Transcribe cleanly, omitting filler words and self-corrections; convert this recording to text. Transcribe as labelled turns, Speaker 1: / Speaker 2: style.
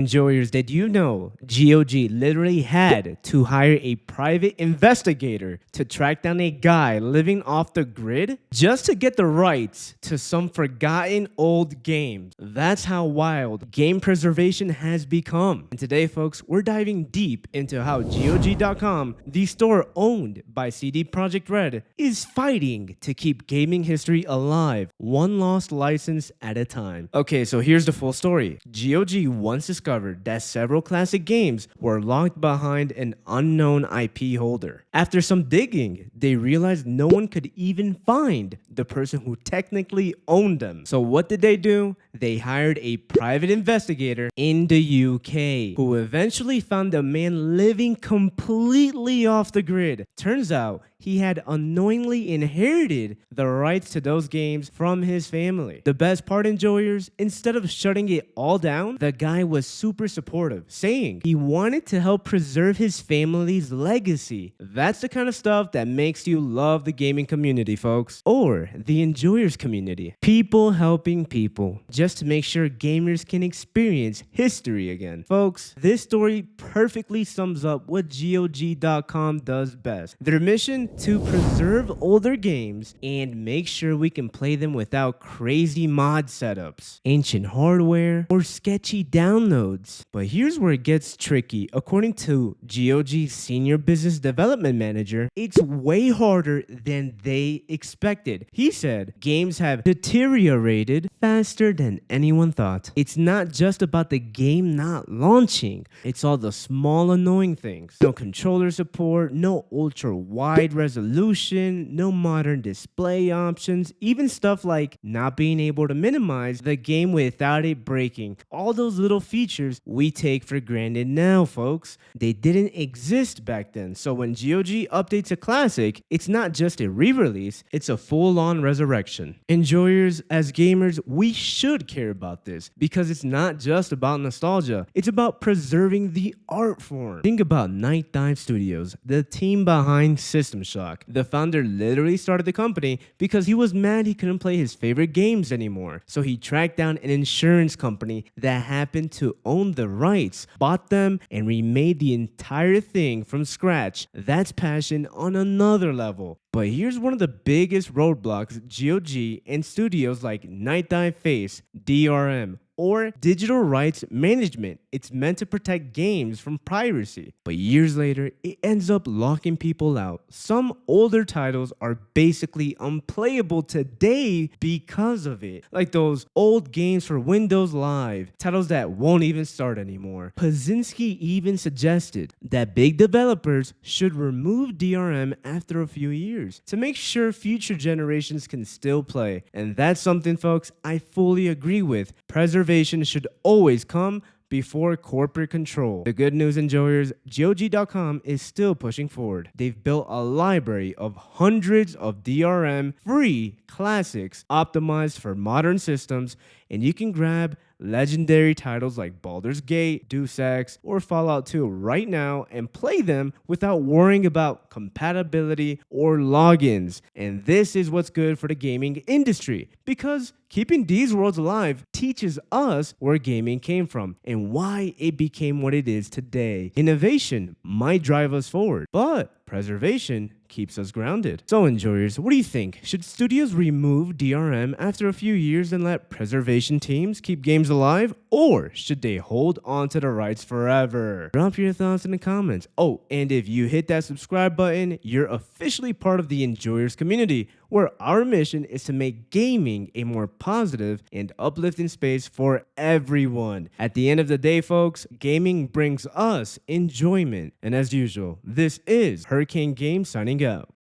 Speaker 1: Enjoyers, did you know GOG literally had to hire a private investigator to track down a guy living off the grid just to get the rights to some forgotten old games? That's how wild game preservation has become. And today, folks, we're diving deep into how GOG.com, the store owned by CD Projekt Red, is fighting to keep gaming history alive, one lost license at a time. Okay, so here's the full story. GOG once discovered that several classic games were locked behind an unknown IP holder. After some digging, they realized no one could even find the person who technically owned them. So what did they do? They hired a private investigator in the UK who eventually found a man living completely off the grid. Turns out he had unknowingly inherited the rights to those games from his family. The best part, enjoyers, instead of shutting it all down, the guy was super supportive, saying he wanted to help preserve his family's legacy. That's the kind of stuff that makes you love the gaming community, folks, or the enjoyers community. People helping people, just to make sure gamers can experience history again. Folks, this story perfectly sums up what GOG.com does best. Their mission: to preserve older games and make sure we can play them without crazy mod setups, ancient hardware, or sketchy downloads. But here's where it gets tricky. According to GOG's senior business development manager, it's way harder than they expected. He said games have deteriorated faster than anyone thought. It's not just about the game not launching, it's all the small annoying things. No controller support, no ultra wide resolution, no modern display options, even stuff like not being able to minimize the game without it breaking. All those little features we take for granted now, folks. They didn't exist back then. So when GOG updates a classic, it's not just a re-release, it's a full-on resurrection. Enjoyers, as gamers, we should care about this because it's not just about nostalgia, it's about preserving the art form. Think about Night Dive Studios, the team behind System Shock. The founder literally started the company because he was mad he couldn't play his favorite games anymore. So he tracked down an insurance company that happened to own the rights, bought them, and remade the entire thing from scratch. That's passion on another level. But here's one of the biggest roadblocks GOG and studios like Night Dive face: DRM, or digital rights management. It's meant to protect games from piracy. But years later, it ends up locking people out. Some older titles are basically unplayable today because of it. Like those old games for Windows Live, titles that won't even start anymore. Pazinski even suggested that big developers should remove DRM after a few years to make sure future generations can still play. And that's something, folks, I fully agree with. Preservation should always come before corporate control. The good news, enjoyers, GOG.com is still pushing forward. They've built a library of hundreds of DRM-free classics optimized for modern systems, and you can grab legendary titles like Baldur's Gate, Deus Ex, or Fallout 2 right now and play them without worrying about compatibility or logins. And this is what's good for the gaming industry, because keeping these worlds alive teaches us where gaming came from and why it became what it is today. Innovation might drive us forward, but preservation keeps us grounded. So enjoyers, what do you think? Should studios remove DRM after a few years and let preservation teams keep games alive? Or should they hold on to the rights forever? Drop your thoughts in the comments. Oh, and if you hit that subscribe button, you're officially part of the enjoyers community, where our mission is to make gaming a more positive and uplifting space for everyone. At the end of the day, folks, gaming brings us enjoyment. And as usual, this is Hurricane Games signing out.